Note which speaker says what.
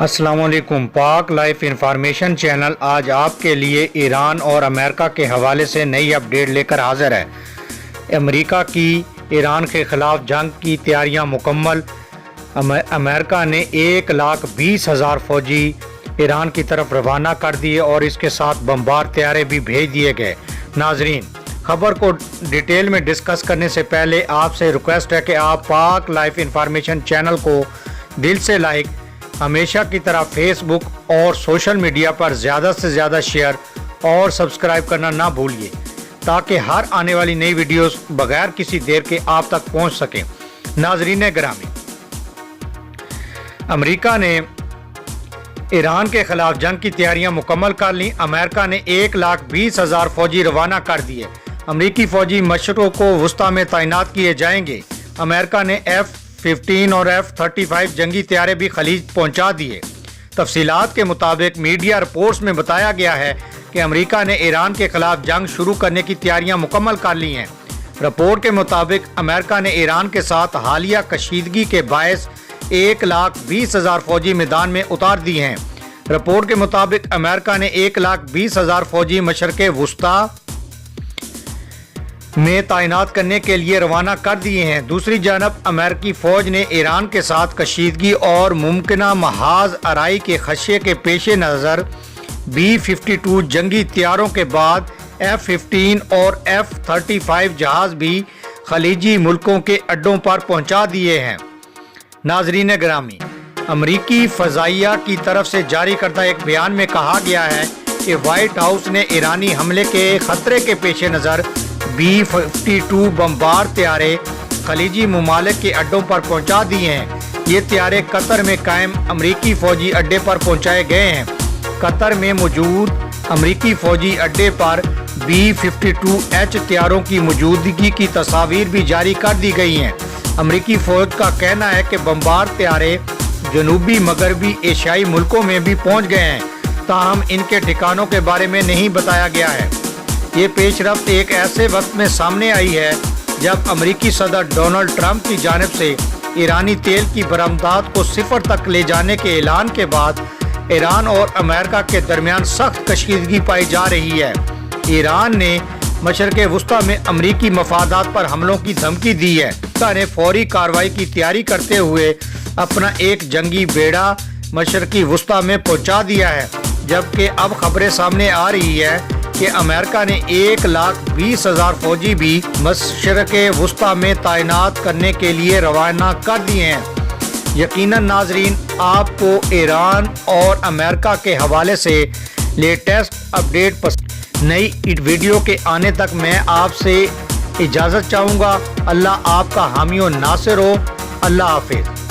Speaker 1: السلام علیکم۔ پاک لائف انفارمیشن چینل آج آپ کے لیے ایران اور امریکہ کے حوالے سے نئی اپڈیٹ لے کر حاضر ہے۔ امریکہ کی ایران کے خلاف جنگ کی تیاریاں مکمل۔ امریکہ نے 1,20,000 فوجی ایران کی طرف روانہ کر دیے اور اس کے ساتھ بمبار طیارے بھی بھیج دیے گئے۔ ناظرین، خبر کو ڈیٹیل میں ڈسکس کرنے سے پہلے آپ سے ریکویسٹ ہے کہ آپ پاک لائف انفارمیشن چینل کو دل سے لائک، ہمیشہ کی طرح فیس بک اور سوشل میڈیا پر زیادہ سے زیادہ شیئر اور سبسکرائب کرنا نہ بھولیے تاکہ ہر آنے والی نئی ویڈیوز بغیر کسی دیر کے آپ تک پہنچ سکیں۔ ناظرین گرامی، امریکہ نے ایران کے خلاف جنگ کی تیاریاں مکمل کر لیں۔ امریکہ نے 1,20,000 فوجی روانہ کر دیے۔ امریکی فوجی مشرق وسطی میں تعینات کیے جائیں گے۔ امریکہ نے F-15 اور F-35 جنگی طیارے بھی خلیج پہنچا دیے۔ تفصیلات کے مطابق میڈیا رپورٹس میں بتایا گیا ہے کہ امریکہ نے ایران کے خلاف جنگ شروع کرنے کی تیاریاں مکمل کر لی ہیں۔ رپورٹ کے مطابق امریکہ نے ایران کے ساتھ حالیہ کشیدگی کے باعث 1,20,000 فوجی میدان میں اتار دی ہیں۔ رپورٹ کے مطابق امریکہ نے 1,20,000 فوجی مشرق وسطی میں تعینات کرنے کے لیے روانہ کر دیے ہیں۔ دوسری جانب امریکی فوج نے ایران کے ساتھ کشیدگی اور ممکنہ محاذ آرائی کے خدشے کے پیش نظر B-52 جنگی طیاروں کے بعد F-15 اور F-35 جہاز بھی خلیجی ملکوں کے اڈوں پر پہنچا دیے ہیں۔ ناظرین گرامی، امریکی فضائیہ کی طرف سے جاری کردہ ایک بیان میں کہا گیا ہے کہ وائٹ ہاؤس نے ایرانی حملے کے خطرے کے پیش نظر B-52 بمبار طیارے خلیجی ممالک کے اڈوں پر پہنچا دیے ہیں۔ یہ طیارے قطر میں قائم امریکی فوجی اڈے پر پہنچائے گئے ہیں۔ قطر میں موجود امریکی فوجی اڈے پر B-52H طیاروں کی موجودگی کی تصاویر بھی جاری کر دی گئی ہیں۔ امریکی فوج کا کہنا ہے کہ بمبار طیارے جنوبی مغربی ایشیائی ملکوں میں بھی پہنچ گئے ہیں، تاہم ان کے ٹھکانوں کے بارے میں نہیں بتایا گیا ہے۔ یہ پیش رفت ایک ایسے وقت میں سامنے آئی ہے جب امریکی صدر ڈونلڈ ٹرمپ کی جانب سے ایرانی تیل کی برآمدات کو صفر تک لے جانے کے اعلان کے بعد ایران اور امریکہ کے درمیان سخت کشیدگی پائی جا رہی ہے۔ ایران نے مشرق وسطی میں امریکی مفادات پر حملوں کی دھمکی دی ہے۔ امریکہ نے فوری کارروائی کی تیاری کرتے ہوئے اپنا ایک جنگی بیڑا مشرقی وسطی میں پہنچا دیا ہے، جبکہ اب خبریں سامنے آ رہی ہے کہ امریکہ نے 1,20,000 فوجی بھی مشرق وسطی میں تعینات کرنے کے لیے روانہ کر دیے ہیں۔ یقیناً ناظرین، آپ کو ایران اور امریکہ کے حوالے سے لیٹسٹ اپڈیٹ پسند۔ نئی ویڈیو کے آنے تک میں آپ سے اجازت چاہوں گا۔ اللہ آپ کا حامی و ناصر ہو۔ اللہ حافظ۔